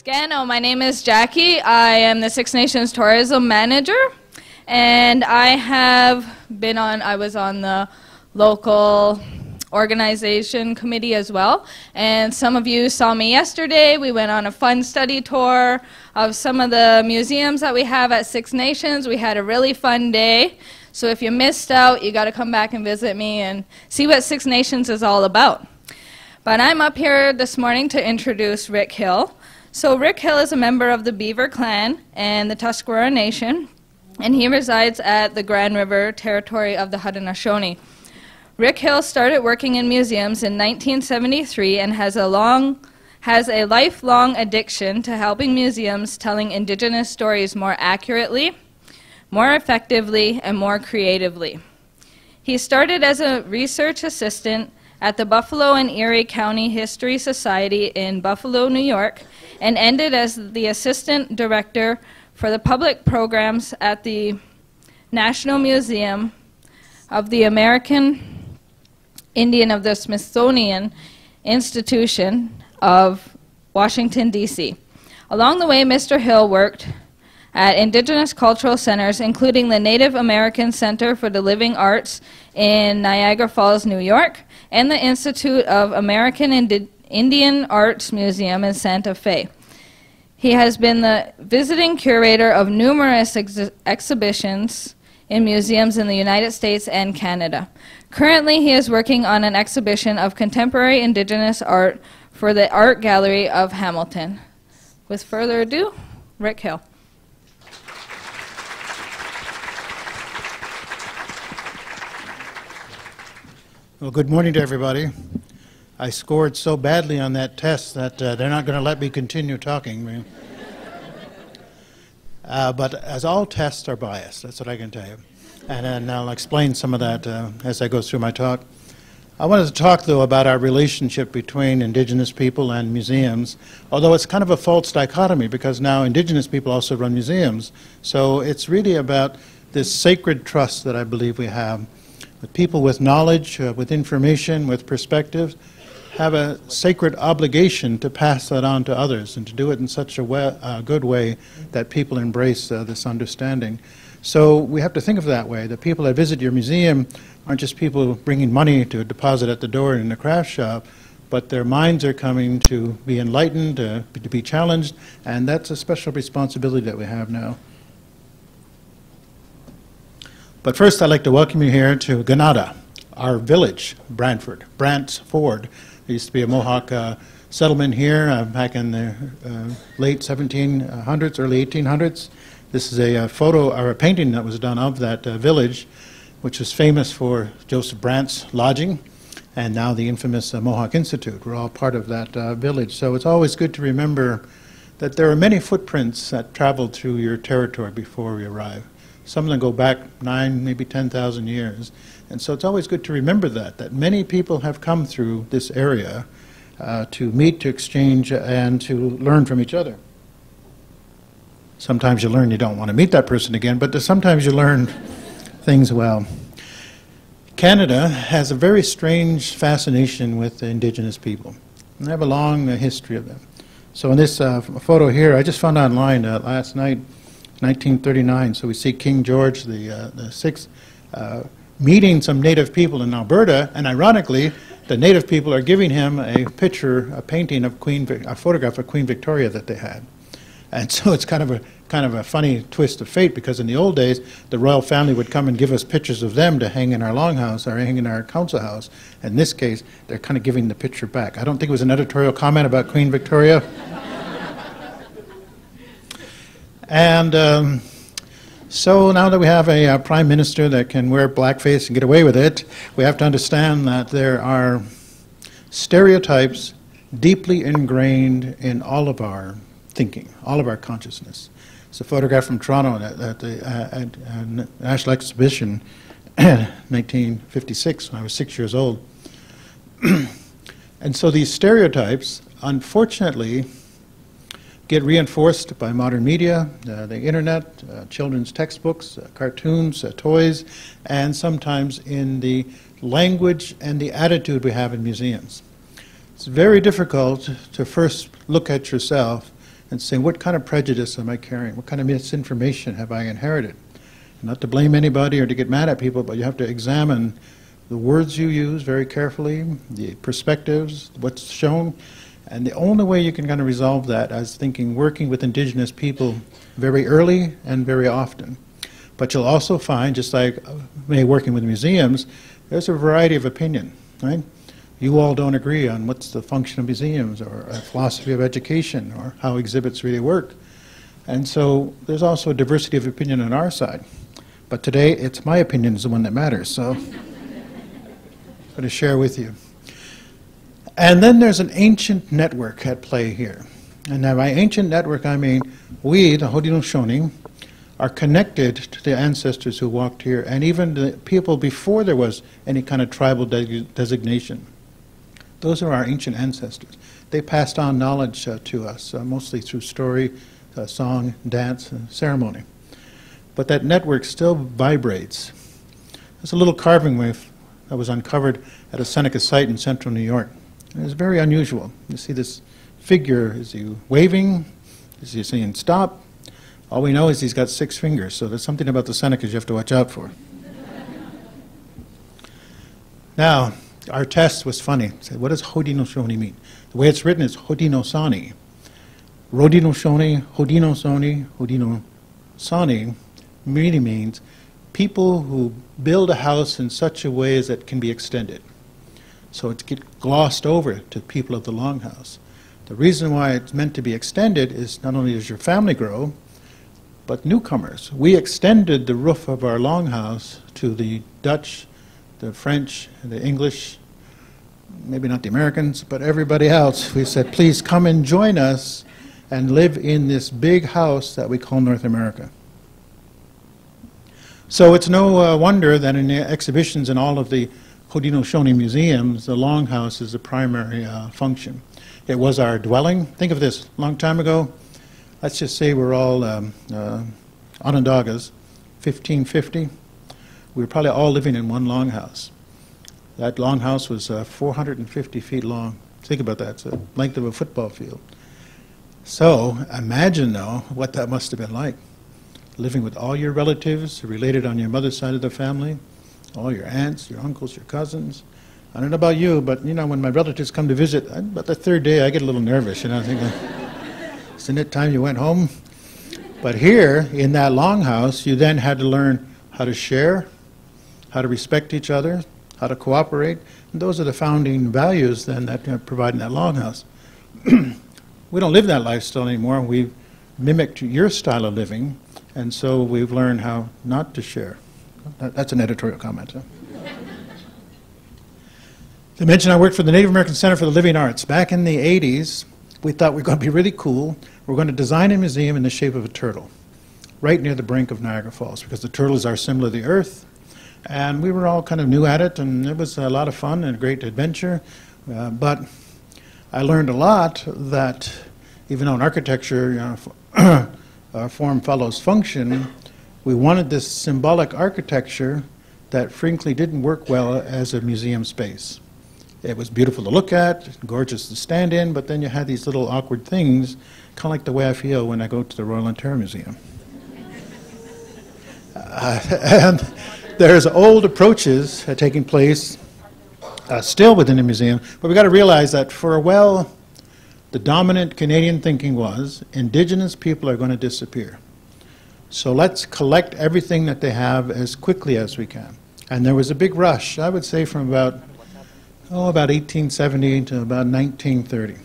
Gano, my name is Jackie. I am the Six Nations Tourism Manager, and I was on the local organization committee as well, and some of you saw me yesterday. We went on a fun study tour of some of the museums that we have at Six Nations. We had a really fun day, so if you missed out, you got to come back and visit me and see what Six Nations is all about. But I'm up here this morning to introduce Rick Hill. So Rick Hill is a member of the Beaver Clan and the Tuscarora Nation, and he resides at the Grand River territory of the Haudenosaunee. Rick Hill started working in museums in 1973 and has a lifelong addiction to helping museums telling Indigenous stories more accurately, more effectively, and more creatively. He started as a research assistant at the Buffalo and Erie County History Society in Buffalo, New York, and ended as the assistant director for the public programs at the National Museum of the American Indian of the Smithsonian Institution of Washington, D.C. Along the way, Mr. Hill worked at Indigenous cultural centers, including the Native American Center for the Living Arts in Niagara Falls, New York, and the Institute of American Indian Arts Museum in Santa Fe. He has been the visiting curator of numerous exhibitions in museums in the United States and Canada. Currently, he is working on an exhibition of contemporary Indigenous art for the Art Gallery of Hamilton. With further ado, Rick Hill. Well, good morning to everybody. I scored so badly on that test that they're not going to let me continue talking. But as all tests are biased, that's what I can tell you. And I'll explain some of that as I go through my talk. I wanted to talk, though, about our relationship between Indigenous people and museums, although it's kind of a false dichotomy because now Indigenous people also run museums. So it's really about this sacred trust that I believe we have. With people with knowledge, with information, with perspectives, have a sacred obligation to pass that on to others and to do it in such a good way that people embrace this understanding. So we have to think of it that way. The people that visit your museum aren't just people bringing money to deposit at the door in the craft shop, but their minds are coming to be enlightened, to be challenged, and that's a special responsibility that we have now. But first, I'd like to welcome you here to Ganada, our village, Brantford, Brant's Ford. There used to be a Mohawk settlement here back in the late 1700s, early 1800s. This is a photo or a painting that was done of that village, which was famous for Joseph Brant's lodging, and now the infamous Mohawk Institute. We're all part of that village. So it's always good to remember that there are many footprints that traveled through your territory before we arrive. Some of them go back 9, maybe 10,000 years. And so it's always good to remember that many people have come through this area to meet, to exchange, and to learn from each other. Sometimes you learn you don't want to meet that person again, but sometimes you learn things well. Canada has a very strange fascination with Indigenous people. And they have a long history of them. So in this photo here, I just found online last night, 1939, so we see King George the Sixth meeting some native people in Alberta, and ironically, the native people are giving him a picture, a painting of a photograph of Queen Victoria that they had. And so it's kind of a funny twist of fate, because in the old days, the royal family would come and give us pictures of them to hang in our longhouse or hang in our council house. In this case, they're kind of giving the picture back. I don't think it was an editorial comment about Queen Victoria. And so now that we have a prime minister that can wear blackface and get away with it, we have to understand that there are stereotypes deeply ingrained in all of our thinking, all of our consciousness. It's a photograph from Toronto at the National Exhibition in 1956 when I was 6 years old. And so these stereotypes, unfortunately, get reinforced by modern media, the internet, children's textbooks, cartoons, toys, and sometimes in the language and the attitude we have in museums. It's very difficult to first look at yourself and saying, what kind of prejudice am I carrying? What kind of misinformation have I inherited? Not to blame anybody or to get mad at people, but you have to examine the words you use very carefully, the perspectives, what's shown. And the only way you can kind of resolve that is thinking, working with Indigenous people very early and very often. But you'll also find, just like me working with museums, there's a variety of opinion, right? You all don't agree on what's the function of museums or a philosophy of education or how exhibits really work. And so there's also a diversity of opinion on our side. But today, it's my opinion is the one that matters, so I'm going to share with you. And then there's an ancient network at play here. And now by ancient network, I mean we, the Haudenosaunee, are connected to the ancestors who walked here, and even the people before there was any kind of tribal designation. Those are our ancient ancestors. They passed on knowledge to us, mostly through story, song, dance, and ceremony. But that network still vibrates. There's a little carving that was uncovered at a Seneca site in central New York. And it's very unusual. You see this figure, is he waving? Is he saying stop? All we know is he's got 6 fingers, so there's something about the Senecas you have to watch out for. Now, our test was funny. Said, what does Haudenosaunee mean? The way it's written is Haudenosaunee. Haudenosaunee, Haudenosaunee really means people who build a house in such a way as that can be extended. So it gets glossed over to people of the longhouse. The reason why it's meant to be extended is not only does your family grow, but newcomers. We extended the roof of our longhouse to the Dutch, the French, the English, maybe not the Americans, but everybody else. We said, please come and join us and live in this big house that we call North America. So it's no wonder that in the exhibitions in all of the Haudenosaunee museums, the longhouse is the primary function. It was our dwelling. Think of this, a long time ago, let's just say we're all Onondagas, 1550. We were probably all living in one longhouse. That longhouse was 450 feet long. Think about that, it's the length of a football field. So imagine, though, what that must have been like. Living with all your relatives related on your mother's side of the family, all your aunts, your uncles, your cousins. I don't know about you, but you know, when my relatives come to visit, about the 3rd day I get a little nervous, you know, thinking, isn't it time you went home? But here, in that longhouse, you then had to learn how to share, how to respect each other, how to cooperate, and those are the founding values then that provide in that longhouse. We don't live that lifestyle anymore. We've mimicked your style of living, and so we've learned how not to share. That's an editorial comment. Huh? I mentioned I worked for the Native American Center for the Living Arts. Back in the 80s, we thought we were going to be really cool. We're going to design a museum in the shape of a turtle, right near the brink of Niagara Falls, because the turtle is our symbol of the earth. And we were all kind of new at it, and it was a lot of fun and a great adventure. But I learned a lot that even though in architecture, you know, form follows function, we wanted this symbolic architecture that frankly didn't work well as a museum space. It was beautiful to look at, gorgeous to stand in, but then you had these little awkward things, kind of like the way I feel when I go to the Royal Ontario Museum. And there's old approaches taking place still within the museum, but we've got to realize that for a while, the dominant Canadian thinking was Indigenous people are going to disappear. So let's collect everything that they have as quickly as we can. And there was a big rush, I would say from about 1870 to about 1930.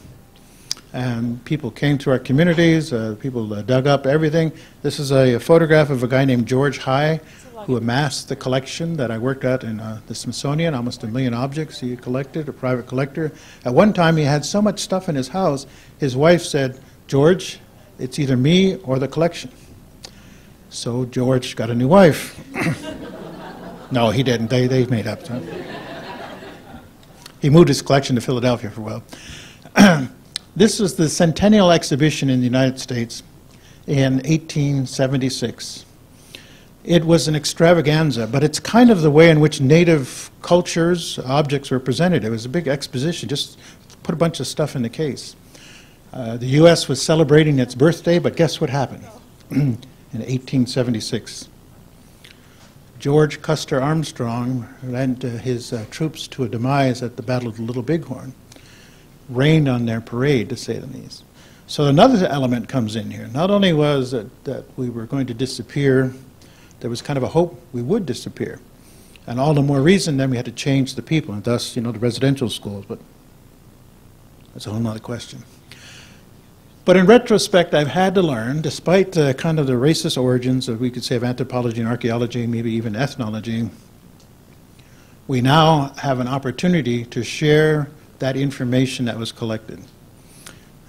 And people came to our communities, people dug up everything. This is a photograph of a guy named George High, who amassed the collection that I worked at in the Smithsonian, almost 1 million objects he collected, a private collector. At one time he had so much stuff in his house, his wife said, George, it's either me or the collection. So George got a new wife. No, he didn't. They made up. So. He moved his collection to Philadelphia for a while. This was the Centennial Exhibition in the United States in 1876. It was an extravaganza, but it's kind of the way in which native cultures, objects were presented. It was a big exposition, just put a bunch of stuff in the case. The U.S. was celebrating its birthday, but guess what happened in 1876? George Custer Armstrong led his troops to a demise at the Battle of the Little Bighorn, rained on their parade, to say the least. So another element comes in here. Not only was it that we were going to disappear, there was kind of a hope we would disappear. And all the more reason then we had to change the people, and thus, the residential schools, but that's a whole nother question. But in retrospect, I've had to learn, despite kind of the racist origins of, we could say, of anthropology and archaeology, maybe even ethnology, we now have an opportunity to share that information that was collected.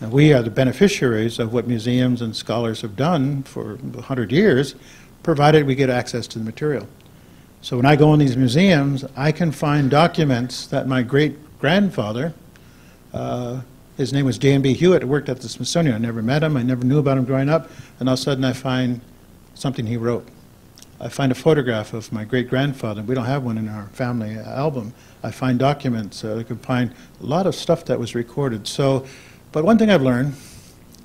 And we are the beneficiaries of what museums and scholars have done for 100 years, provided we get access to the material. So when I go in these museums, I can find documents that my great-grandfather, his name was J.M.B. Hewitt, worked at the Smithsonian. I never met him, I never knew about him growing up, and all of a sudden I find something he wrote. I find a photograph of my great-grandfather. We don't have one in our family album. I find documents. I can find a lot of stuff that was recorded. So, but one thing I've learned,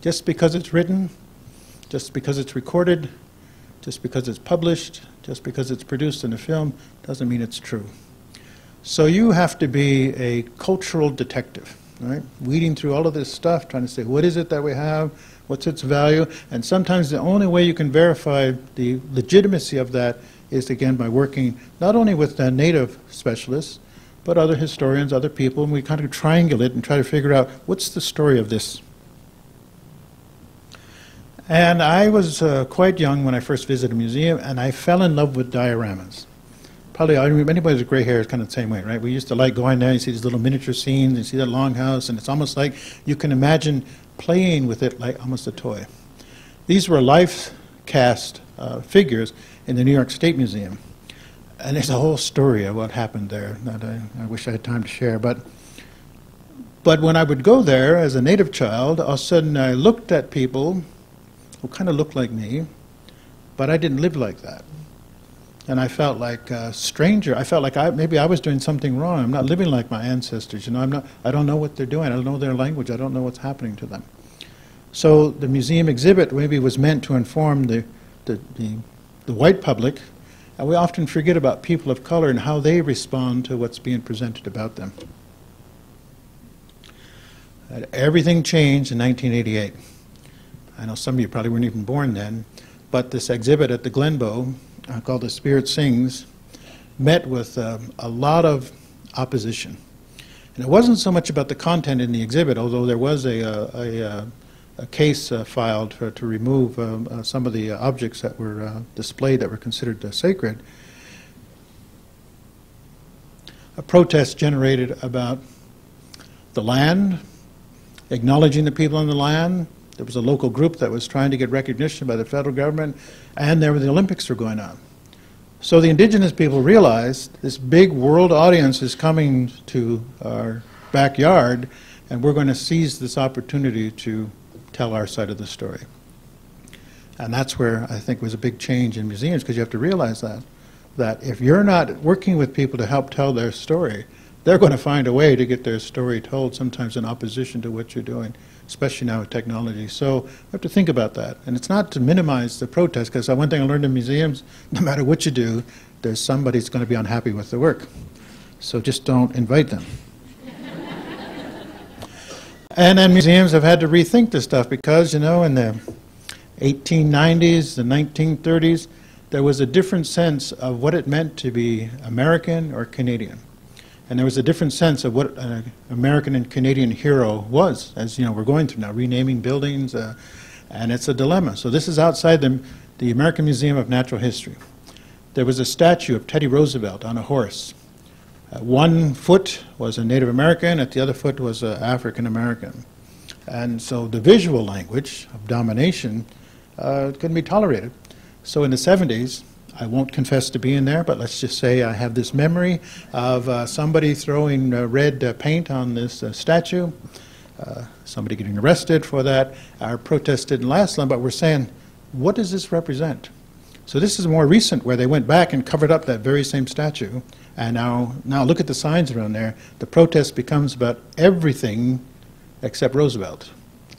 just because it's written, just because it's recorded, just because it's published, just because it's produced in a film, doesn't mean it's true. So you have to be a cultural detective, right? Weeding through all of this stuff, trying to say, what is it that we have? What's its value? And sometimes the only way you can verify the legitimacy of that is, again, by working not only with the native specialists, but other historians, other people, and we kind of triangulate and try to figure out what's the story of this. And I was quite young when I first visited a museum, and I fell in love with dioramas. Probably anybody with gray hair is kind of the same way, right? We used to like going there, you see these little miniature scenes, you see that longhouse, and it's almost like you can imagine playing with it like almost a toy. These were life cast figures in the New York State Museum. And there's a whole story of what happened there that I wish I had time to share. But when I would go there as a native child, all of a sudden I looked at people who kind of looked like me, but I didn't live like that. And I felt like a stranger. I felt like maybe I was doing something wrong. I'm not living like my ancestors. I don't know what they're doing. I don't know their language. I don't know what's happening to them. So the museum exhibit maybe was meant to inform the white public, and we often forget about people of color and how they respond to what's being presented about them. Everything changed in 1988. I know some of you probably weren't even born then, but this exhibit at the Glenbow, called The Spirit Sings, met with a lot of opposition. And it wasn't so much about the content in the exhibit, although there was a case filed to remove some of the objects that were displayed that were considered sacred. A protest generated about the land, acknowledging the people on the land. There was a local group that was trying to get recognition by the federal government, and there were the Olympics were going on. So the indigenous people realized this big world audience is coming to our backyard, and we're going to seize this opportunity to tell our side of the story. And that's where I think was a big change in museums, because you have to realize that if you're not working with people to help tell their story, they're going to find a way to get their story told, sometimes in opposition to what you're doing, especially now with technology. So we have to think about that. And it's not to minimize the protest, because one thing I learned in museums, no matter what you do, there's somebody that's going to be unhappy with the work. So just don't invite them. And then museums have had to rethink this stuff because, in the 1890s, the 1930s, there was a different sense of what it meant to be American or Canadian. And there was a different sense of what an American and Canadian hero was, as we're going through now, renaming buildings, and it's a dilemma. So this is outside the American Museum of Natural History. There was a statue of Teddy Roosevelt on a horse. At one foot was a Native American, at the other foot was an African American. And so the visual language of domination couldn't be tolerated. So in the 70s, I won't confess to being there, but let's just say I have this memory of somebody throwing red paint on this statue, somebody getting arrested for that. Our protest didn't last long, but we're saying, what does this represent? So this is more recent, where they went back and covered up that very same statue, and now look at the signs around there. The protest becomes about everything except Roosevelt.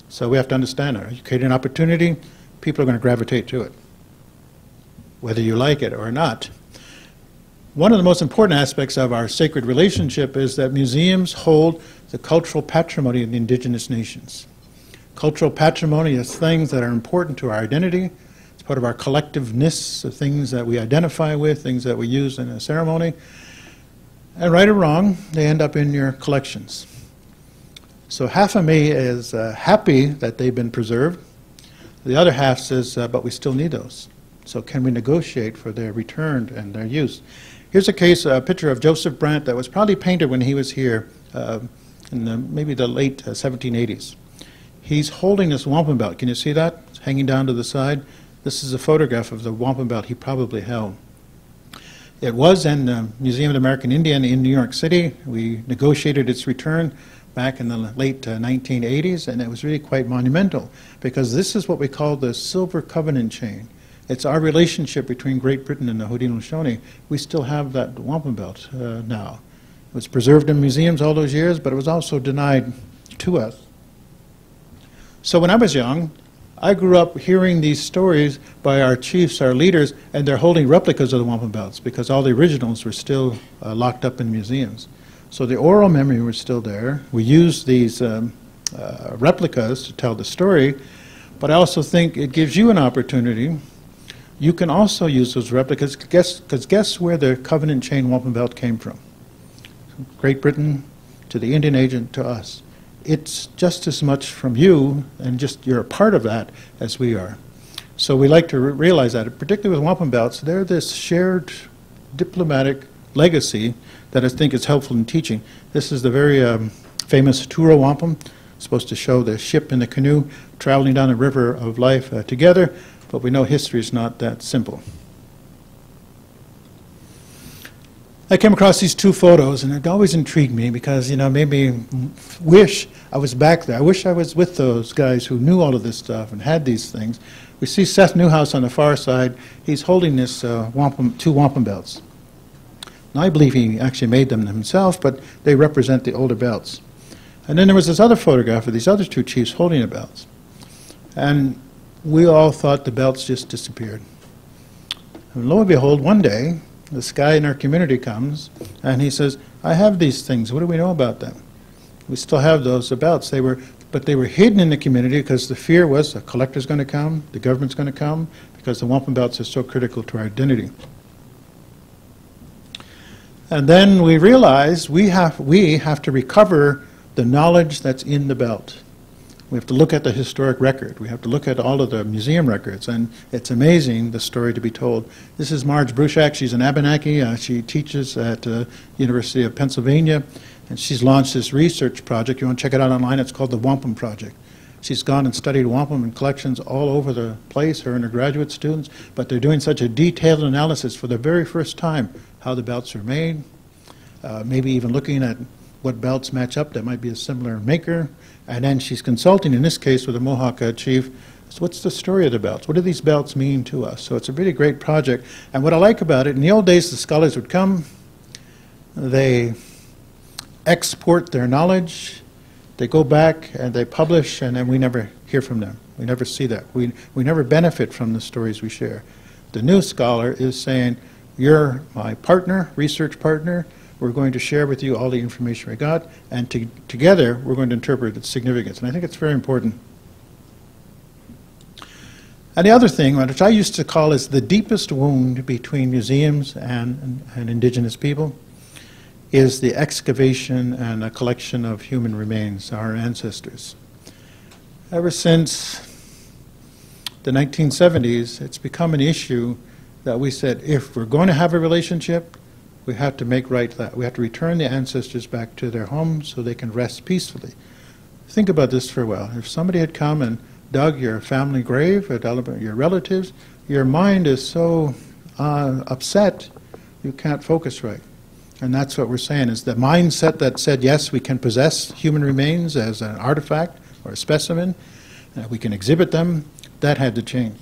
So we have to understand that. You create an opportunity, people are going to gravitate to it, whether you like it or not. One of the most important aspects of our sacred relationship is that museums hold the cultural patrimony of the indigenous nations. Cultural patrimony is things that are important to our identity. It's part of our collectiveness, the things that we identify with, things that we use in a ceremony. And right or wrong, they end up in your collections. So half of me is happy that they've been preserved. The other half says, but we still need those. So can we negotiate for their return and their use? Here's a picture of Joseph Brant that was probably painted when he was here in maybe the late 1780s. He's holding this wampum belt. Can you see that? It's hanging down to the side. This is a photograph of the wampum belt he probably held. It was in the Museum of the American Indian in New York City. We negotiated its return back in the late 1980s, and it was really quite monumental because this is what we call the Silver Covenant chain. It's our relationship between Great Britain and the Haudenosaunee. We still have that wampum belt now. It was preserved in museums all those years, but it was also denied to us. So when I was young, I grew up hearing these stories by our chiefs, our leaders, and they're holding replicas of the wampum belts because all the originals were still locked up in museums. So the oral memory was still there. We used these replicas to tell the story, but I also think it gives you an opportunity. You can also use those replicas, because guess where the Covenant chain wampum belt came from? Great Britain to the Indian agent to us. It's just as much from you, and just you're a part of that, as we are. So we like to realize that, particularly with wampum belts, they're this shared diplomatic legacy that I think is helpful in teaching. This is the very famous Turo wampum, supposed to show the ship and the canoe traveling down the river of life together, but we know history is not that simple. I came across these two photos, and it always intrigued me because, you know, made me wish I was back there. I wish I was with those guys who knew all of this stuff and had these things. We see Seth Newhouse on the far side. He's holding this two wampum belts. Now, I believe he actually made them himself, but they represent the older belts. And then there was this other photograph of these other two chiefs holding the belts. And we all thought the belts just disappeared. And lo and behold, one day, this guy in our community comes, and he says, I have these things. What do we know about them? We still have those belts. But they were hidden in the community because the fear was the collector's going to come, the government's going to come, because the wampum belts are so critical to our identity. And then we realized we have to recover the knowledge that's in the belt. We have to look at the historic record. We have to look at all of the museum records, and it's amazing, the story to be told. This is Marge Bruchak. She's an Abenaki. She teaches at the University of Pennsylvania, and she's launched this research project. You want to check it out online. It's called the Wampum Project. She's gone and studied wampum in collections all over the place, her and her graduate students, but they're doing such a detailed analysis for the very first time, how the belts are made, maybe even looking at what belts match up that might be a similar maker. And then she's consulting, in this case, with a Mohawk chief. So what's the story of the belts? What do these belts mean to us? So it's a really great project. And what I like about it, in the old days, the scholars would come, they export their knowledge, they go back and they publish, and then we never hear from them. We never see that. We never benefit from the stories we share. The new scholar is saying, you're my partner, research partner. We're going to share with you all the information we got, and together we're going to interpret its significance. And I think it's very important. And the other thing, which I used to call is the deepest wound between museums and indigenous people, is the excavation and a collection of human remains, our ancestors. Ever since the 1970s, it's become an issue that we said, if we're going to have a relationship, we have to make right that. We have to return the ancestors back to their homes so they can rest peacefully. Think about this for a while. If somebody had come and dug your family grave, or your relatives, your mind is so upset, you can't focus right. And that's what we're saying, is the mindset that said, yes, we can possess human remains as an artifact or a specimen, we can exhibit them, that had to change.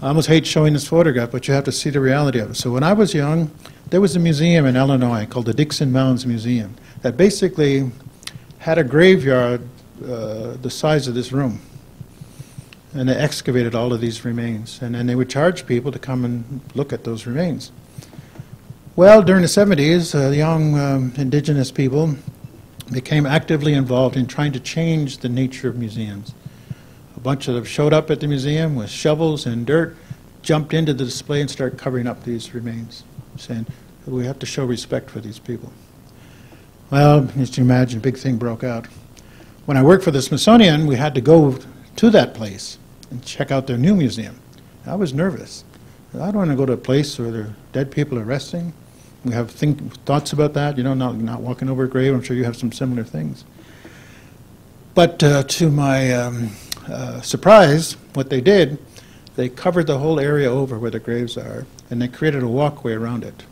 I almost hate showing this photograph, but you have to see the reality of it. So when I was young, there was a museum in Illinois called the Dixon Mounds Museum that basically had a graveyard the size of this room. And they excavated all of these remains. And then they would charge people to come and look at those remains. Well, during the 70s, the young indigenous people became actively involved in trying to change the nature of museums. A bunch of them showed up at the museum with shovels and dirt, jumped into the display and started covering up these remains, saying, we have to show respect for these people. Well, as you imagine, a big thing broke out. When I worked for the Smithsonian, we had to go to that place and check out their new museum. I was nervous. I don't want to go to a place where there are dead people are resting. We have thoughts about that, you know, not walking over a grave. I'm sure you have some similar things. But to my surprise, what they did, they covered the whole area over where the graves are, and they created a walkway around it.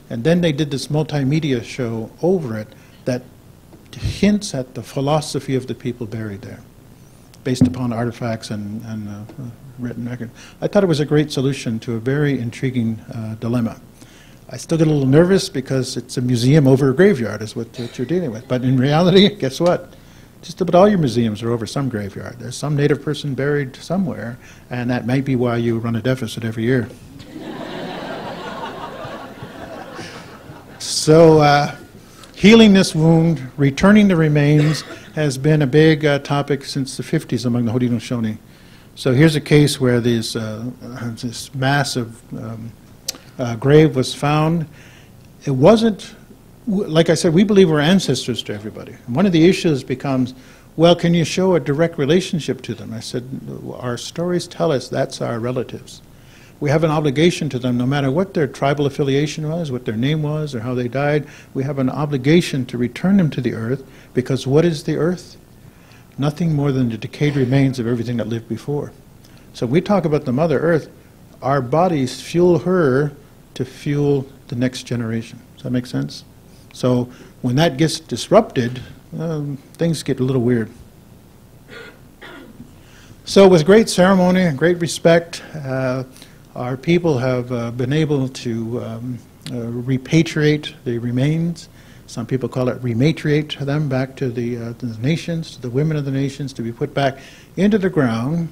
And then they did this multimedia show over it that hints at the philosophy of the people buried there, based upon artifacts and written record. I thought it was a great solution to a very intriguing dilemma. I still get a little nervous because it's a museum over a graveyard is what you're dealing with. But in reality, guess what? Just about all your museums are over some graveyard. There's some native person buried somewhere, and that might be why you run a deficit every year. So healing this wound, returning the remains, has been a big topic since the 50s among the Haudenosaunee. So here's a case where this massive grave was found. It wasn't, like I said, we believe we're ancestors to everybody. And one of the issues becomes, well, can you show a direct relationship to them? I said, our stories tell us that's our relatives. We have an obligation to them, no matter what their tribal affiliation was, what their name was, or how they died. We have an obligation to return them to the earth, because what is the earth? Nothing more than the decayed remains of everything that lived before. So we talk about the Mother Earth. Our bodies fuel her to fuel the next generation. Does that make sense? So when that gets disrupted, things get a little weird. So with great ceremony and great respect, our people have been able to repatriate the remains. Some people call it rematriate them back to the nations, to the women of the nations, to be put back into the ground.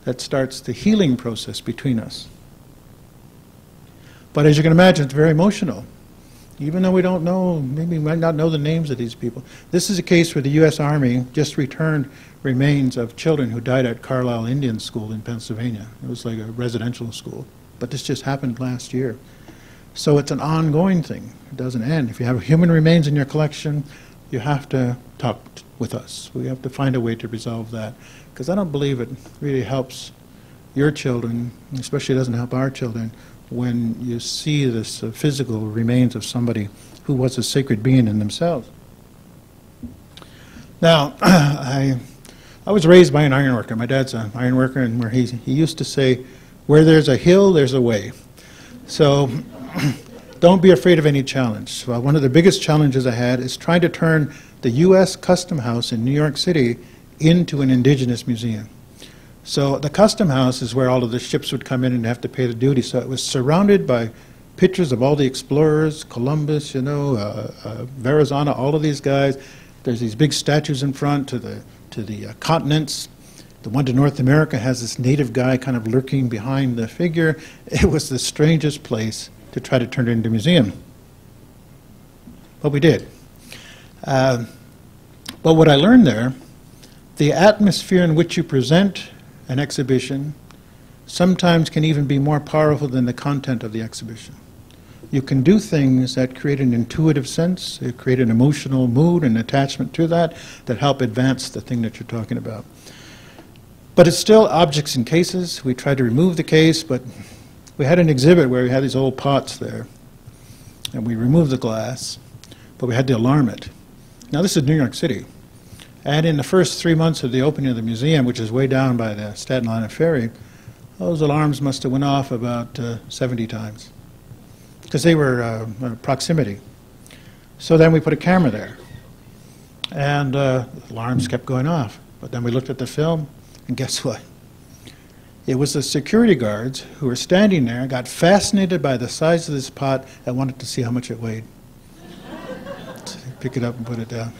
That starts the healing process between us. But as you can imagine, it's very emotional. Even though we don't know, maybe we might not know the names of these people. This is a case where the U.S. Army just returned remains of children who died at Carlisle Indian School in Pennsylvania. It was like a residential school. But this just happened last year. So it's an ongoing thing. It doesn't end. If you have human remains in your collection, you have to talk with us. We have to find a way to resolve that. Because I don't believe it really helps your children, especially it doesn't help our children, when you see this physical remains of somebody who was a sacred being in themselves. Now, I was raised by an ironworker. My dad's an ironworker, and where he used to say, where there's a hill, there's a way. So don't be afraid of any challenge. Well, one of the biggest challenges I had is trying to turn the U.S. Custom House in New York City into an indigenous museum. So the Custom House is where all of the ships would come in and have to pay the duty. So it was surrounded by pictures of all the explorers, Columbus, you know, Verrazano, all of these guys. There's these big statues in front to the continents. The one to North America has this native guy kind of lurking behind the figure. It was the strangest place to try to turn it into a museum. But we did. But what I learned there, the atmosphere in which you present an exhibition sometimes can even be more powerful than the content of the exhibition. You can do things that create an intuitive sense, create an emotional mood and attachment to that help advance the thing that you're talking about. But it's still objects and cases. We tried to remove the case, but we had an exhibit where we had these old pots there, and we removed the glass, but we had to alarm it. Now this is New York City. And in the first 3 months of the opening of the museum, which is way down by the Staten Island Ferry, those alarms must have went off about 70 times, because they were proximity. So then we put a camera there, and alarms kept going off. But then we looked at the film, and guess what? It was the security guards who were standing there, got fascinated by the size of this pot, and wanted to see how much it weighed. So pick it up and put it down.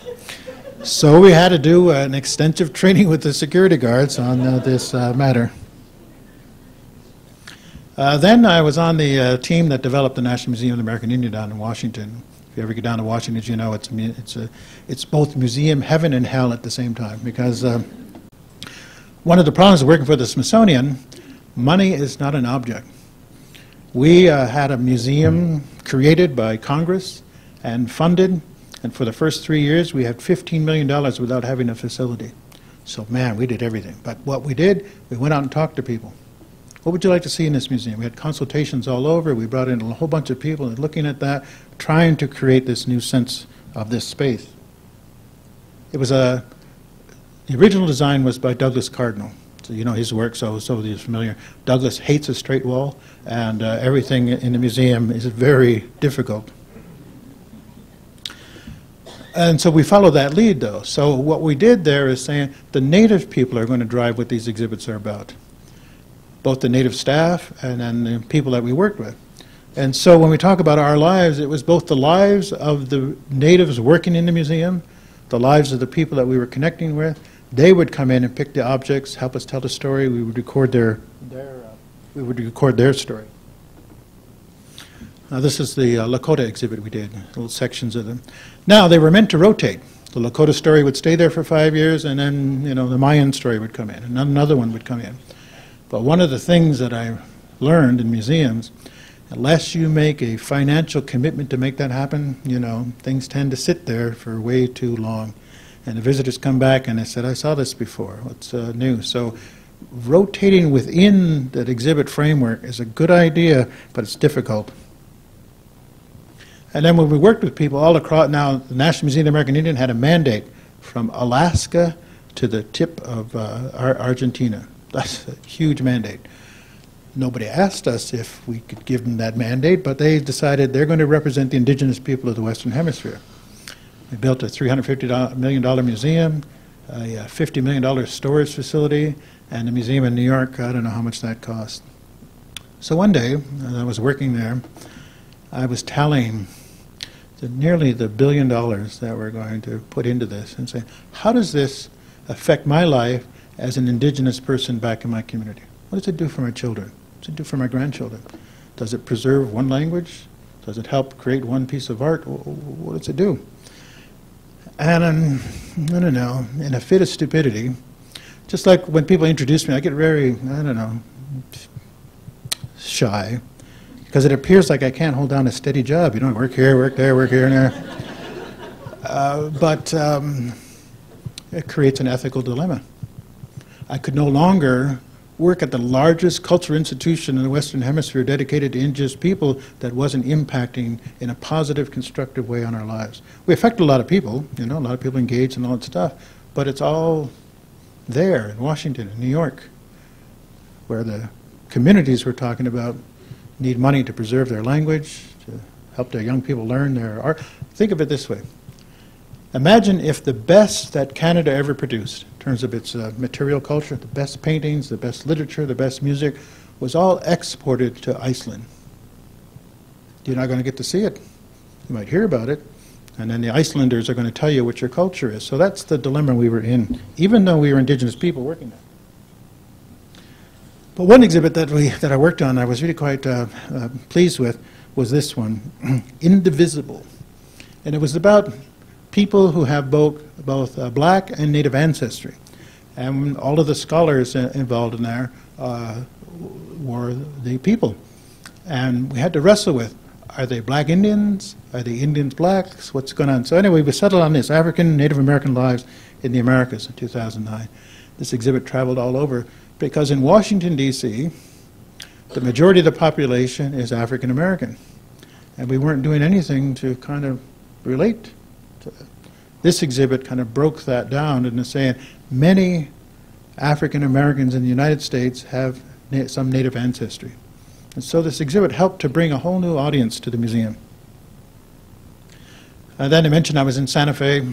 So we had to do an extensive training with the security guards on this matter. Then I was on the team that developed the National Museum of the American Indian down in Washington. If you ever get down to Washington, as you know, it's both museum heaven and hell at the same time, because one of the problems of working for the Smithsonian, money is not an object. We had a museum created by Congress and funded, and for the first 3 years we had $15 million without having a facility. So man, we did everything. But what we did, we went out and talked to people. What would you like to see in this museum? We had consultations all over. We brought in a whole bunch of people and looking at that, trying to create this new sense of this space. It was the original design was by Douglas Cardinal. So you know his work, so he's familiar. Douglas hates a straight wall, and everything in the museum is very difficult. And so we followed that lead, though. So what we did there is saying the native people are going to drive what these exhibits are about, both the native staff and then the people that we worked with. And so when we talk about our lives, it was both the lives of the natives working in the museum, the lives of the people that we were connecting with. They would come in and pick the objects, help us tell the story. We would record their story. This is the Lakota exhibit we did, little sections of them. Now, they were meant to rotate. The Lakota story would stay there for 5 years, and then, you know, the Mayan story would come in, and another one would come in. But one of the things that I learned in museums, unless you make a financial commitment to make that happen, you know, things tend to sit there for way too long. And the visitors come back and they said, I saw this before, what's new? So rotating within that exhibit framework is a good idea, but it's difficult. And then when we worked with people all across, now the National Museum of the American Indian had a mandate from Alaska to the tip of Argentina. That's a huge mandate. Nobody asked us if we could give them that mandate, but they decided they're going to represent the indigenous people of the Western Hemisphere. We built a $350 million museum, a $50 million storage facility, and a museum in New York. I don't know how much that cost. So one day, as I was working there, I was telling nearly the $1 billion that we're going to put into this and say, how does this affect my life as an indigenous person back in my community? What does it do for my children? What does it do for my grandchildren? Does it preserve one language? Does it help create one piece of art? What does it do? And I don't know, in a fit of stupidity, just like when people introduce me, I get very, I don't know, shy, because it appears like I can't hold down a steady job. You know, work here, work there, work here and there. But it creates an ethical dilemma. I could no longer work at the largest cultural institution in the Western Hemisphere dedicated to indigenous people that wasn't impacting in a positive, constructive way on our lives. We affect a lot of people, you know, a lot of people engaged in all that stuff, but it's all there in Washington and New York, where the communities we're talking about need money to preserve their language, to help their young people learn their art. Think of it this way. Imagine if the best that Canada ever produced, in terms of its material culture, the best paintings, the best literature, the best music, was all exported to Iceland. You're not going to get to see it. You might hear about it, and then the Icelanders are going to tell you what your culture is. So that's the dilemma we were in, even though we were indigenous people working there. But one exhibit that I worked on, I was really quite pleased with, was this one, Indivisible. And it was about people who have both black and native ancestry. And all of the scholars involved in there were the people. And we had to wrestle with, are they black Indians? Are they Indians blacks? What's going on? So anyway, we settled on this, African Native American Lives in the Americas in 2009. This exhibit traveled all over because in Washington, D.C., the majority of the population is African American. And we weren't doing anything to kind of relate to that. This exhibit kind of broke that down and is saying many African Americans in the United States have some native ancestry. And so this exhibit helped to bring a whole new audience to the museum. Then I mentioned I was in Santa Fe.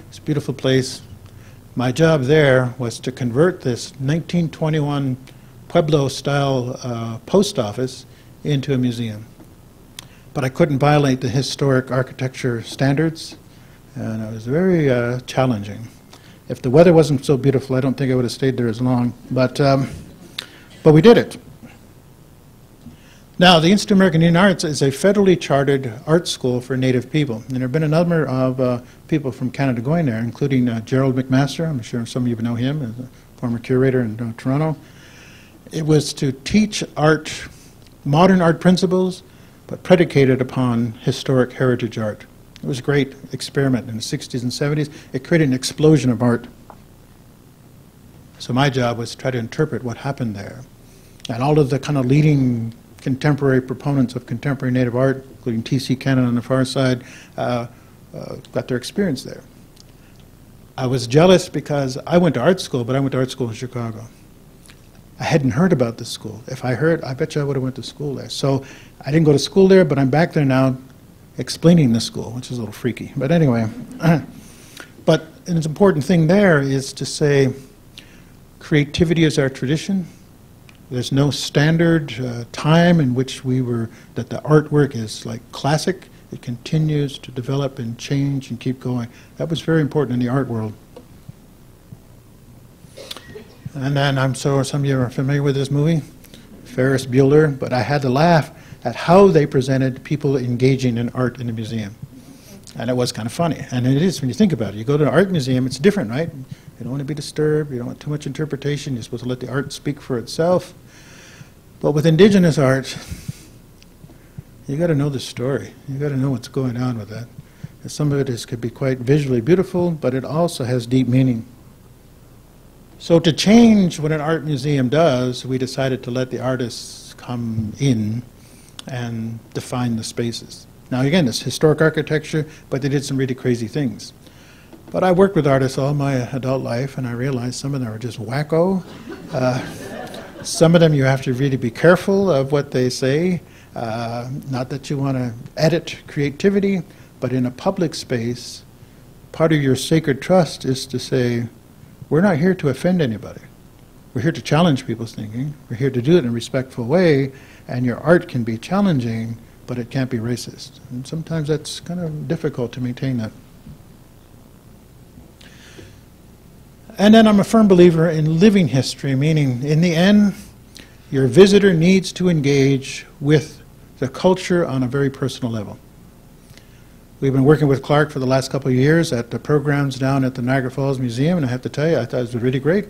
It's a beautiful place. My job there was to convert this 1921 Pueblo-style post office into a museum. But I couldn't violate the historic architecture standards. and it was very challenging. If the weather wasn't so beautiful, I don't think I would have stayed there as long, but we did it. Now, the Institute of American Indian Arts is a federally chartered art school for Native people. And there have been a number of people from Canada going there, including Gerald McMaster. I'm sure some of you know him, as a former curator in Toronto. It was to teach art, modern art principles, but predicated upon historic heritage art. It was a great experiment in the 60s and 70s. It created an explosion of art. So my job was to try to interpret what happened there. And all of the kind of leading contemporary proponents of contemporary Native art, including T.C. Cannon on the far side, got their experience there. I was jealous because I went to art school, but I went to art school in Chicago. I hadn't heard about this school. If I heard, I bet you I would have went to school there. So I didn't go to school there, but I'm back there now explaining the school, which is a little freaky. But anyway, but an important thing there is to say creativity is our tradition. There's no standard time in which that the artwork is like classic. It continues to develop and change and keep going. That was very important in the art world. And then I'm sure some of you are familiar with this movie, Ferris Bueller, but I had to laugh at how they presented people engaging in art in the museum. And it was kind of funny. And it is when you think about it. You go to an art museum, it's different, right? You don't want to be disturbed. You don't want too much interpretation. You're supposed to let the art speak for itself. But with Indigenous art, you got to know the story. You got to know what's going on with that. And some of it could be quite visually beautiful, but it also has deep meaning. So to change what an art museum does, we decided to let the artists come in and define the spaces. Now again, it's historic architecture, but they did some really crazy things. But I worked with artists all my adult life, and I realized some of them are just wacko. Some of them you have to really be careful of what they say. Not that you want to edit creativity, but in a public space, part of your sacred trust is to say, we're not here to offend anybody. We're here to challenge people's thinking. We're here to do it in a respectful way, and your art can be challenging, but it can't be racist. And sometimes that's kind of difficult to maintain that. And then I'm a firm believer in living history, meaning in the end, your visitor needs to engage with the culture on a very personal level. We've been working with Clark for the last couple of years at the programs down at the Niagara Falls Museum, and I have to tell you, I thought it was really great.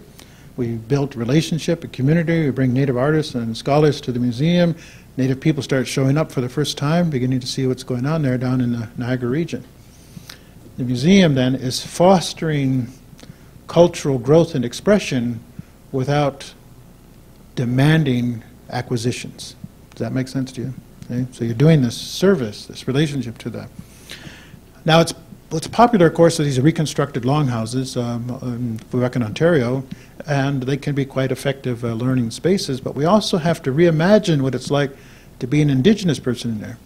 We built relationship, a community. We bring Native artists and scholars to the museum. Native people start showing up for the first time, beginning to see what's going on there down in the Niagara region. The museum then is fostering cultural growth and expression without demanding acquisitions. Does that make sense to you? Okay? So you're doing this service, this relationship to them. Now what's popular, of course, are these reconstructed longhouses in Quebec and Ontario, and they can be quite effective learning spaces, but we also have to reimagine what it's like to be an Indigenous person in there.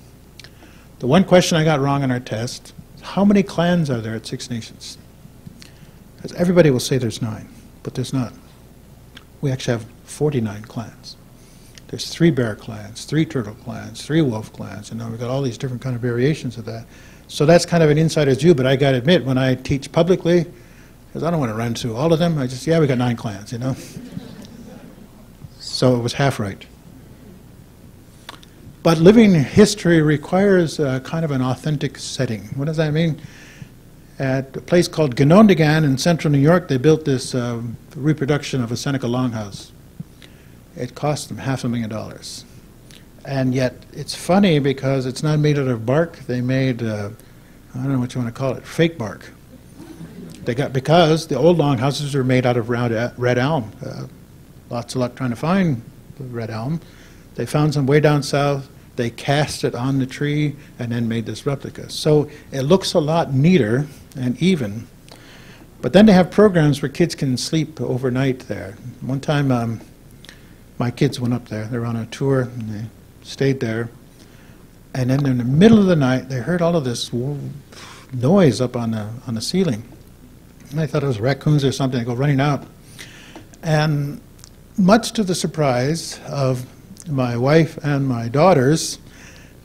The one question I got wrong on our test, how many clans are there at Six Nations? Because everybody will say there's 9, but there's not. We actually have 49 clans. There's 3 bear clans, 3 turtle clans, 3 wolf clans, and now we've got all these different kind of variations of that. So that's kind of an insider's view, but I got to admit, when I teach publicly, because I don't want to run through all of them, I just, yeah, we got 9 clans, you know. So it was half right. But living history requires kind of an authentic setting. What does that mean? At a place called Ganondigan in central New York, they built this reproduction of a Seneca longhouse. It cost them $500,000. And yet, it's funny because it's not made out of bark. They made, I don't know what you want to call it, fake bark. Because the old longhouses are made out of red elm. Lots of luck trying to find the red elm. They found some way down south. They cast it on the tree and then made this replica. So it looks a lot neater and even. But then they have programs where kids can sleep overnight there. One time, my kids went up there. They were on a tour, and they stayed there. And then in the middle of the night, they heard all of this noise up on the ceiling. And I thought it was raccoons or something. They go running out. And much to the surprise of my wife and my daughters,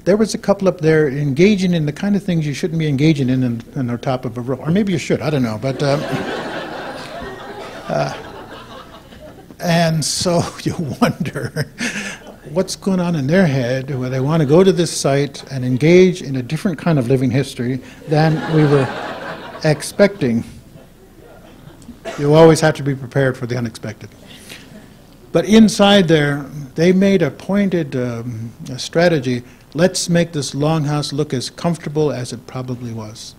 there was a couple up there engaging in the kind of things you shouldn't be engaging in the top of a rope. Or maybe you should, I don't know. But and so you wonder what's going on in their head where they want to go to this site and engage in a different kind of living history than we were expecting. You always have to be prepared for the unexpected. But inside there, they made a pointed strategy. Let's make this longhouse look as comfortable as it probably was.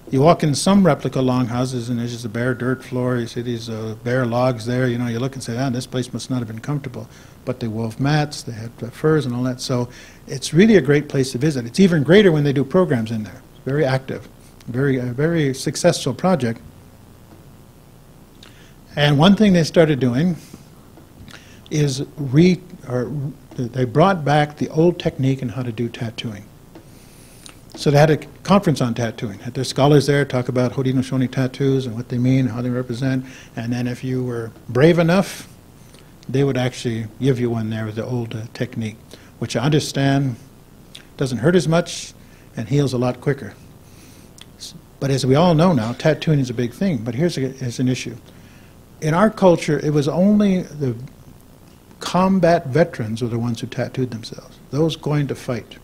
You walk in some replica longhouses and there's just a bare dirt floor. You see these bare logs there. You know, you look and say, this place must not have been comfortable. But they wove mats, they had furs and all that. So it's really a great place to visit. It's even greater when they do programs in there. It's very active, very successful project. And one thing they started doing is they brought back the old technique in how to do tattooing. So they had a conference on tattooing. Had their scholars there talk about Haudenosaunee tattoos and what they mean, how they represent. And then if you were brave enough, they would actually give you one there with the old technique, which I understand doesn't hurt as much and heals a lot quicker. But as we all know now, tattooing is a big thing. But here's an issue. In our culture, it was only the combat veterans were the ones who tattooed themselves, those going to fight.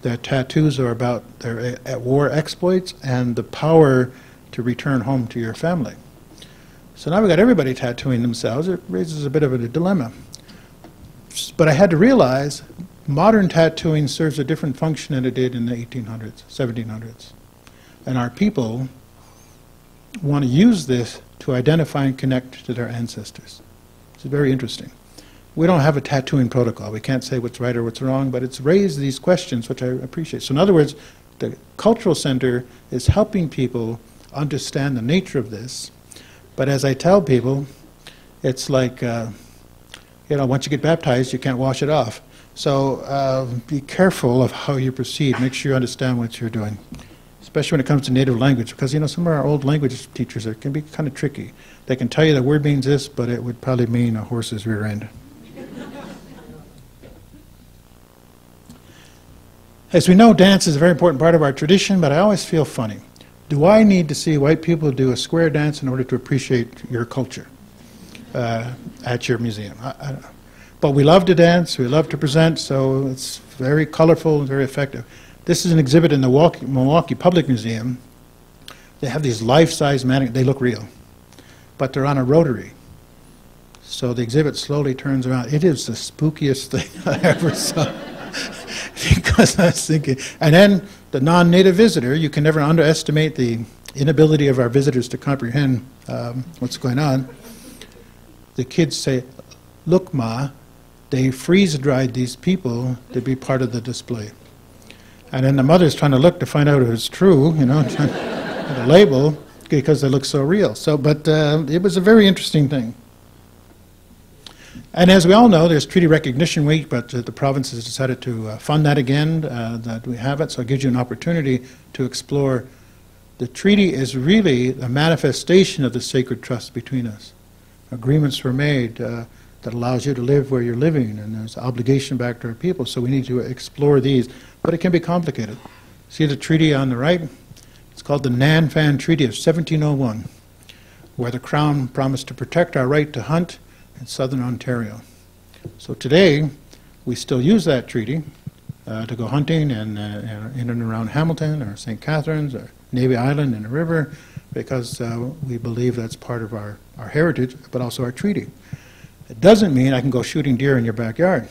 Their tattoos are about their war exploits and the power to return home to your family. So now we've got everybody tattooing themselves. It raises a bit of a dilemma. But I had to realize modern tattooing serves a different function than it did in the 1800s, 1700s. And our people want to use this to identify and connect to their ancestors. It's very interesting. We don't have a tattooing protocol. We can't say what's right or what's wrong, but it's raised these questions, which I appreciate. So in other words, the Cultural Center is helping people understand the nature of this. But as I tell people, it's like, once you get baptized, you can't wash it off. So be careful of how you proceed. Make sure you understand what you're doing, especially when it comes to native language, because some of our old language teachers can be kind of tricky. They can tell you the word means this, but it would probably mean a horse's rear end. As we know, dance is a very important part of our tradition, but I always feel funny. Do I need to see white people do a square dance in order to appreciate your culture at your museum? I don't know. But we love to dance, we love to present, so it's very colorful and very effective. This is an exhibit in the Milwaukee Public Museum. They have these life-size mannequins. They look real, but they're on a rotary. So the exhibit slowly turns around. It is the spookiest thing I ever saw. Because I was thinking, and then the non-native visitor, you can never underestimate the inability of our visitors to comprehend what's going on. The kids say, "Look, Ma, they freeze-dried these people to be part of the display." And then the mother's trying to look to find out if it's true, the label, because they look so real. So, but it was a very interesting thing. And as we all know, there's Treaty Recognition Week, but the province has decided to fund that again, that we have it, so it gives you an opportunity to explore. The treaty is really a manifestation of the sacred trust between us. Agreements were made that allows you to live where you're living, and there's obligation back to our people, so we need to explore these. But it can be complicated. See the treaty on the right? It's called the Nan-Fan Treaty of 1701, where the Crown promised to protect our right to hunt in southern Ontario. So today, we still use that treaty to go hunting in and around Hamilton or St. Catharines or Navy Island in the river, because we believe that's part of our heritage, but also our treaty. It doesn't mean I can go shooting deer in your backyard,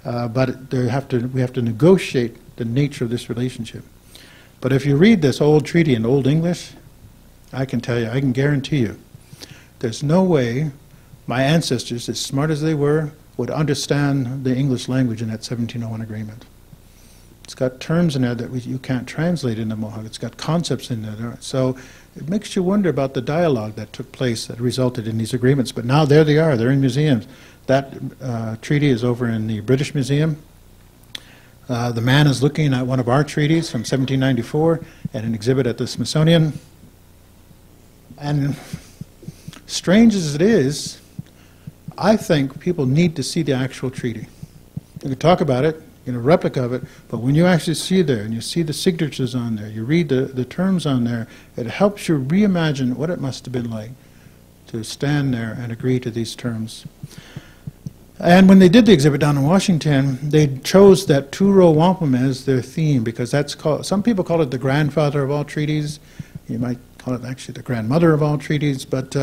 but we have to negotiate the nature of this relationship. But if you read this old treaty in Old English, I can tell you, I can guarantee you, there's no way my ancestors, as smart as they were, would understand the English language in that 1701 agreement. It's got terms in there that you can't translate into Mohawk. It's got concepts in there. So it makes you wonder about the dialogue that took place that resulted in these agreements. But now there they are. They're in museums. That treaty is over in the British Museum. The man is looking at one of our treaties from 1794 at an exhibit at the Smithsonian. And strange as it is, I think people need to see the actual treaty. You can talk about it, replica of it, but when you actually see there and you see the signatures on there, you read the terms on there, it helps you reimagine what it must have been like to stand there and agree to these terms. And when they did the exhibit down in Washington, they chose that two-row wampum as their theme, because that's called, some people call it the grandfather of all treaties. You might call it actually the grandmother of all treaties, but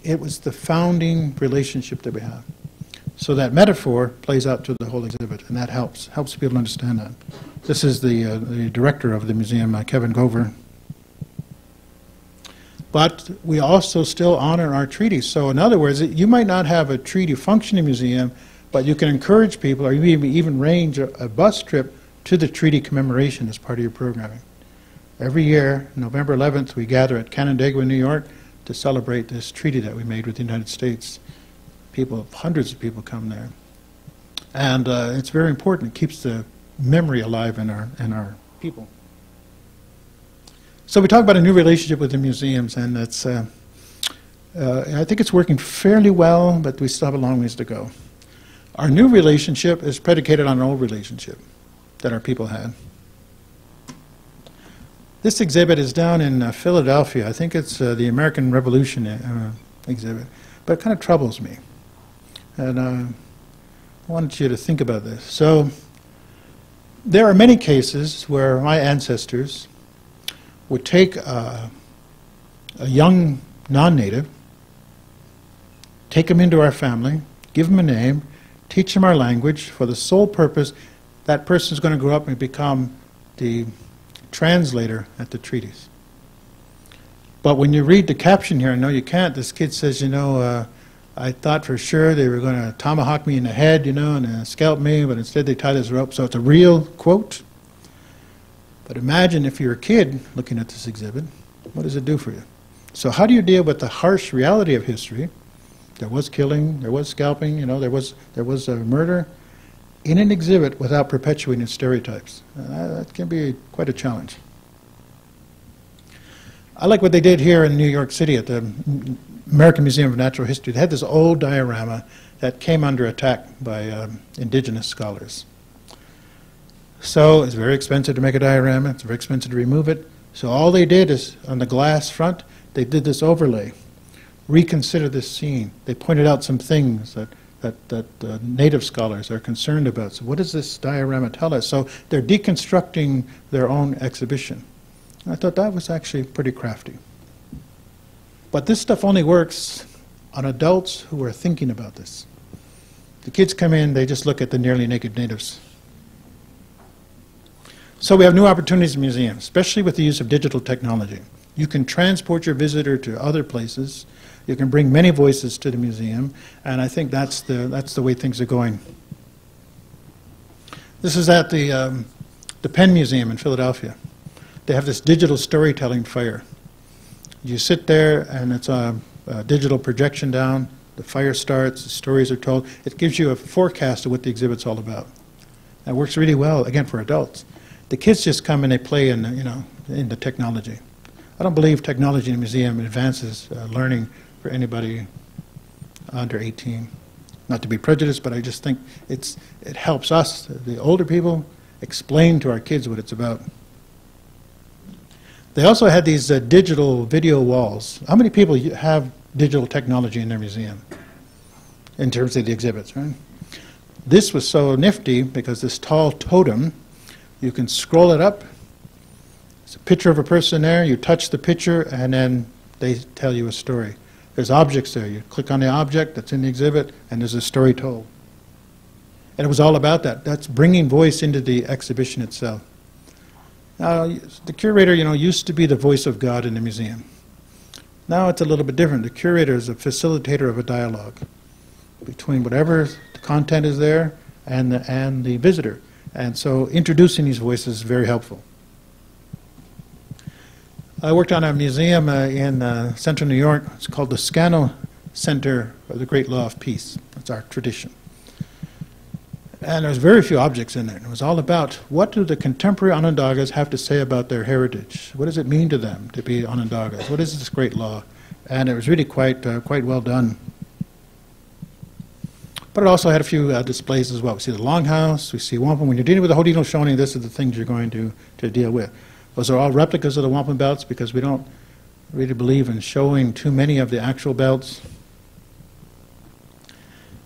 it was the founding relationship that we have. So that metaphor plays out to the whole exhibit, and that helps people understand that. This is the director of the museum, Kevin Gover. But we also still honor our treaties. So in other words, you might not have a treaty functioning museum, but you can encourage people, or you even arrange a bus trip to the treaty commemoration as part of your programming. Every year, November 11th, we gather at Canandaigua, New York, to celebrate this treaty that we made with the United States. Hundreds of people come there. And it's very important. It keeps the memory alive in our people. So we talk about a new relationship with the museums, and it's, I think it's working fairly well, but we still have a long ways to go. Our new relationship is predicated on an old relationship that our people had. This exhibit is down in Philadelphia. I think it's the American Revolution exhibit, but it kind of troubles me. And I wanted you to think about this. So there are many cases where my ancestors would take a young non-native, take him into our family, give him a name, teach him our language for the sole purpose that person is going to grow up and become the translator at the treaties. But when you read the caption here, no, you can't. This kid says, I thought for sure they were going to tomahawk me in the head, and scalp me, but instead they tied this rope. So it's a real quote. But imagine if you're a kid looking at this exhibit, what does it do for you? So how do you deal with the harsh reality of history? There was killing, there was scalping, there was a murder in an exhibit without perpetuating stereotypes. That can be quite a challenge. I like what they did here in New York City at the American Museum of Natural History. They had this old diorama that came under attack by indigenous scholars. So it's very expensive to make a diorama, it's very expensive to remove it. So all they did is, on the glass front, they did this overlay. Reconsider this scene. They pointed out some things that native scholars are concerned about. So what does this diorama tell us? So they're deconstructing their own exhibition. I thought that was actually pretty crafty. But this stuff only works on adults who are thinking about this. The kids come in, they just look at the nearly naked natives. So we have new opportunities in museums, especially with the use of digital technology. You can transport your visitor to other places. You can bring many voices to the museum, and I think that's the way things are going. This is at the Penn Museum in Philadelphia. They have this digital storytelling fair. You sit there, and it's a digital projection down. The fire starts, the stories are told. It gives you a forecast of what the exhibit's all about. That works really well, again, for adults. The kids just come and they play in the technology. I don't believe technology in a museum advances learning for anybody under 18. Not to be prejudiced, but I just think it helps us, the older people, explain to our kids what it's about. They also had these digital video walls. How many people have digital technology in their museum in terms of the exhibits, right? This was so nifty because this tall totem, you can scroll it up. It's a picture of a person there. You touch the picture, and then they tell you a story. There's objects there. You click on the object that's in the exhibit, and there's a story told. And it was all about that. That's bringing voice into the exhibition itself. Now, the curator, used to be the voice of God in the museum. Now it's a little bit different. The curator is a facilitator of a dialogue between whatever the content is there and the visitor. And so introducing these voices is very helpful. I worked on a museum in central New York. It's called the Scannell Center for the Great Law of Peace. That's our tradition. And there's very few objects in there. It was all about what do the contemporary Onondagas have to say about their heritage? What does it mean to them to be Onondagas? What is this great law? And it was really quite well done. But it also had a few displays as well. We see the Longhouse, we see wampum. When you're dealing with the Haudenosaunee, this is the things you're going to deal with. Those are all replicas of the wampum belts because we don't really believe in showing too many of the actual belts.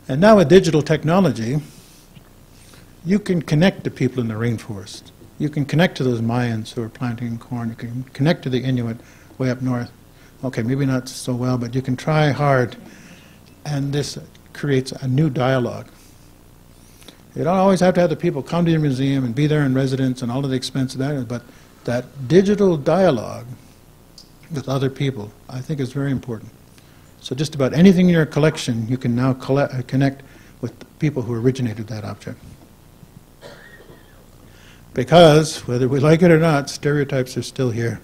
And now with digital technology, you can connect to people in the rainforest. You can connect to those Mayans who are planting corn. You can connect to the Inuit way up north. Okay, maybe not so well, but you can try hard. And this creates a new dialogue. You don't always have to have the people come to your museum and be there in residence and all of the expense of that, but that digital dialogue with other people, I think, is very important. So just about anything in your collection, you can now connect with the people who originated that object. Because, whether we like it or not, stereotypes are still here.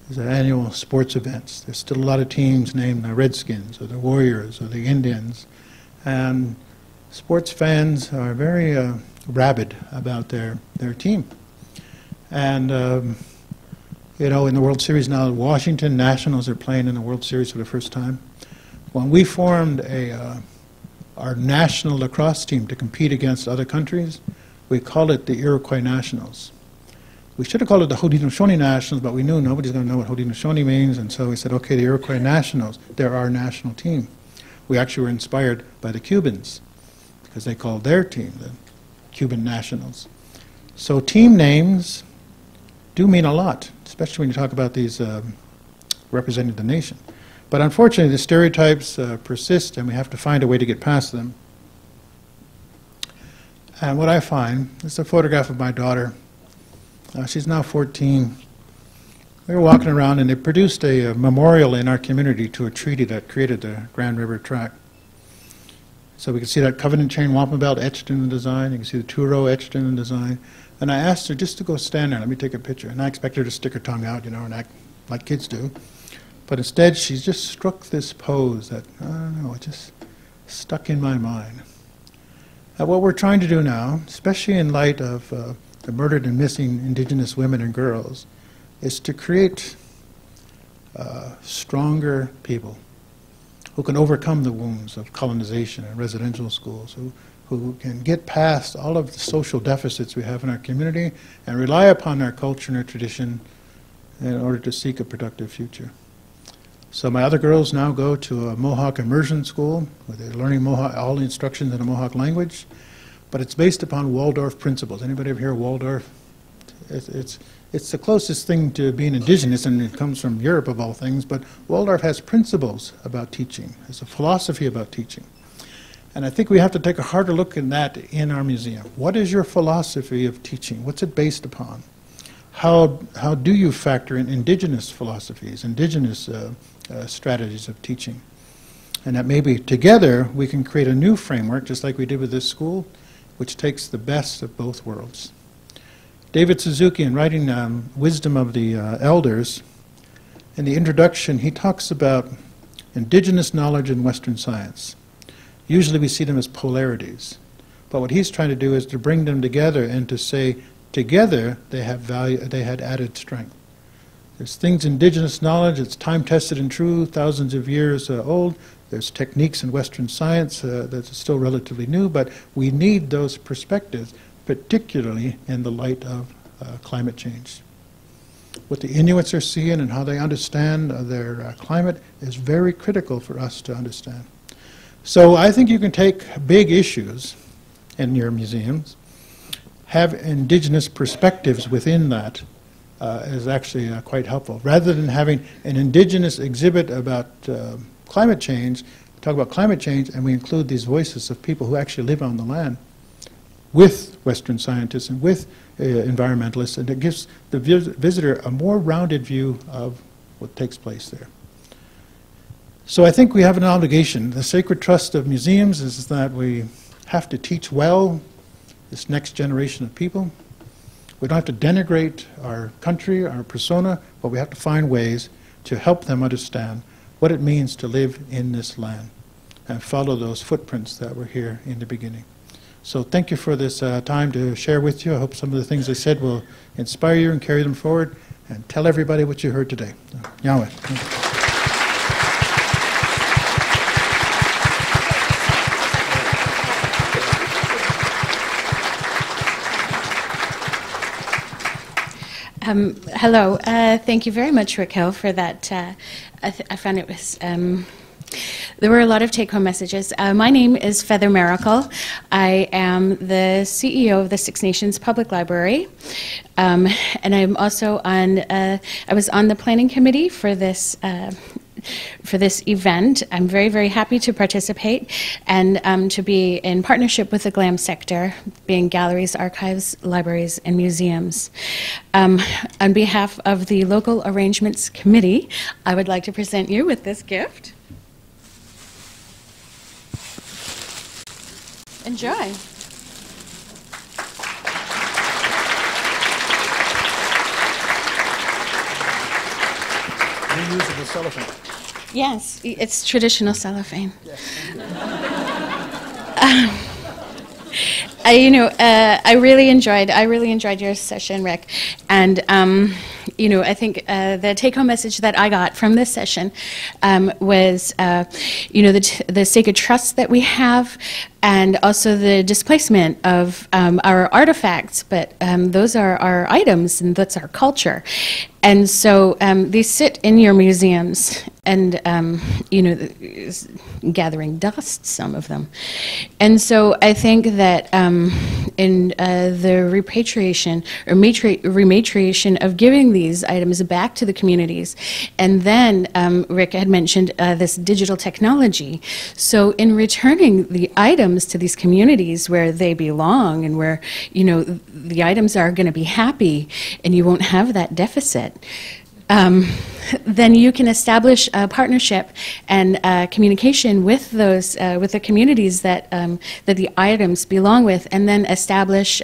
There's annual sports events. There's still a lot of teams named the Redskins or the Warriors or the Indians. And sports fans are very rabid about their team. And, you know, in the World Series now, the Washington Nationals are playing in the World Series for the first time. When we formed our national lacrosse team to compete against other countries, we called it the Iroquois Nationals. We should have called it the Haudenosaunee Nationals, but we knew nobody's going to know what Haudenosaunee means, and so we said, okay, the Iroquois Nationals, they're our national team. We actually were inspired by the Cubans, because they called their team the Cuban Nationals. So team names do mean a lot, especially when you talk about these representing the nation. But unfortunately, the stereotypes persist, and we have to find a way to get past them. And what I find is a photograph of my daughter. She's now 14. We were walking around, and they produced a memorial in our community to a treaty that created the Grand River Tract. So we can see that Covenant Chain Wampum Belt etched in the design. You can see the two-row etched in the design. And I asked her just to go stand there, let me take a picture. And I expected her to stick her tongue out, you know, and act like kids do. But instead, she just struck this pose that, I don't know, it just stuck in my mind. What we're trying to do now, especially in light of the murdered and missing Indigenous women and girls, is to create stronger people who can overcome the wounds of colonization and residential schools, who can get past all of the social deficits we have in our community and rely upon our culture and our tradition in order to seek a productive future. So my other girls now go to a Mohawk immersion school where they're learning Mohawk, all the instructions in the Mohawk language, but it's based upon Waldorf principles. Anybody ever hear of Waldorf? It's the closest thing to being indigenous, and it comes from Europe of all things, but Waldorf has principles about teaching. There's a philosophy about teaching. And I think we have to take a harder look at that in our museum. What is your philosophy of teaching? What's it based upon? How do you factor in indigenous philosophies, indigenous strategies of teaching? And that maybe together we can create a new framework, just like we did with this school, which takes the best of both worlds. David Suzuki, in writing Wisdom of the Elders, in the introduction, he talks about indigenous knowledge and Western science. Usually we see them as polarities. But what he's trying to do is to bring them together and to say, together they have value, they had added strength. There's things, indigenous knowledge, it's time-tested and true, thousands of years old. There's techniques in Western science that's still relatively new, but we need those perspectives, particularly in the light of climate change. What the Inuits are seeing and how they understand their climate is very critical for us to understand. So I think you can take big issues in your museums, have indigenous perspectives within that is actually quite helpful. Rather than having an indigenous exhibit about climate change, we talk about climate change and we include these voices of people who actually live on the land with Western scientists and with environmentalists, and it gives the visitor a more rounded view of what takes place there. So I think we have an obligation. The sacred trust of museums is that we have to teach well this next generation of people. We don't have to denigrate our country, our persona, but we have to find ways to help them understand what it means to live in this land and follow those footprints that were here in the beginning. So thank you for this time to share with you. I hope some of the things I said will inspire you and carry them forward, and tell everybody what you heard today. Yahweh. Hello. Thank you very much, Raquel, for that. I found it was, there were a lot of take-home messages. My name is Feather Miracle. I am the CEO of the Six Nations Public Library, and I'm also on, I was on the planning committee for this event. I'm very, very happy to participate and to be in partnership with the GLAM sector, being galleries, archives, libraries, and museums. On behalf of the Local Arrangements Committee, I would like to present you with this gift. Enjoy. Reusable cellophane. Yes, it's traditional cellophane. Yes. I really enjoyed your session, Rick, and I think the take-home message that I got from this session was, the sacred trust that we have, and also the displacement of our artifacts, but those are our items, and that's our culture. And so these sit in your museums, and gathering dust, some of them. And so I think that in the repatriation or rematriation of giving these items back to the communities, and then Rick had mentioned this digital technology. So in returning the items to these communities where they belong, and where the items are going to be happy, and you won't have that deficit, then you can establish a partnership and communication with those with the communities that that the items belong with, and then establish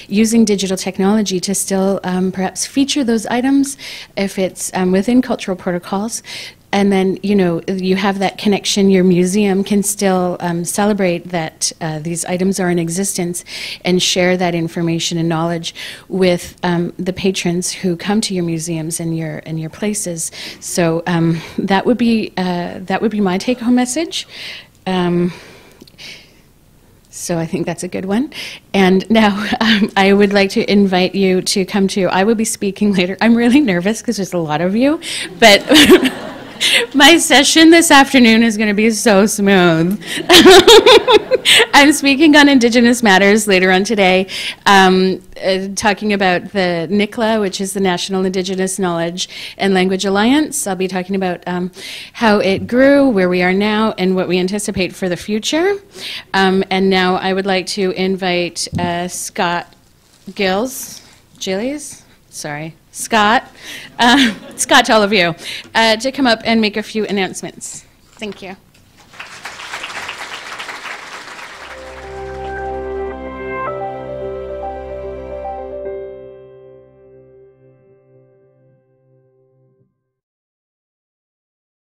using digital technology to still perhaps feature those items if it's within cultural protocols. And then, you have that connection. Your museum can still celebrate that these items are in existence, and share that information and knowledge with the patrons who come to your museums and your places. So that would be my take-home message. So I think that's a good one. And now I would like to invite you to come to, I will be speaking later. I'm really nervous because there's a lot of you, but my session this afternoon is going to be so smooth. I'm speaking on Indigenous matters later on today, talking about the NICLA, which is the National Indigenous Knowledge and Language Alliance. I'll be talking about how it grew, where we are now, and what we anticipate for the future. And now I would like to invite Scott Scott to all of you, to come up and make a few announcements. Thank you.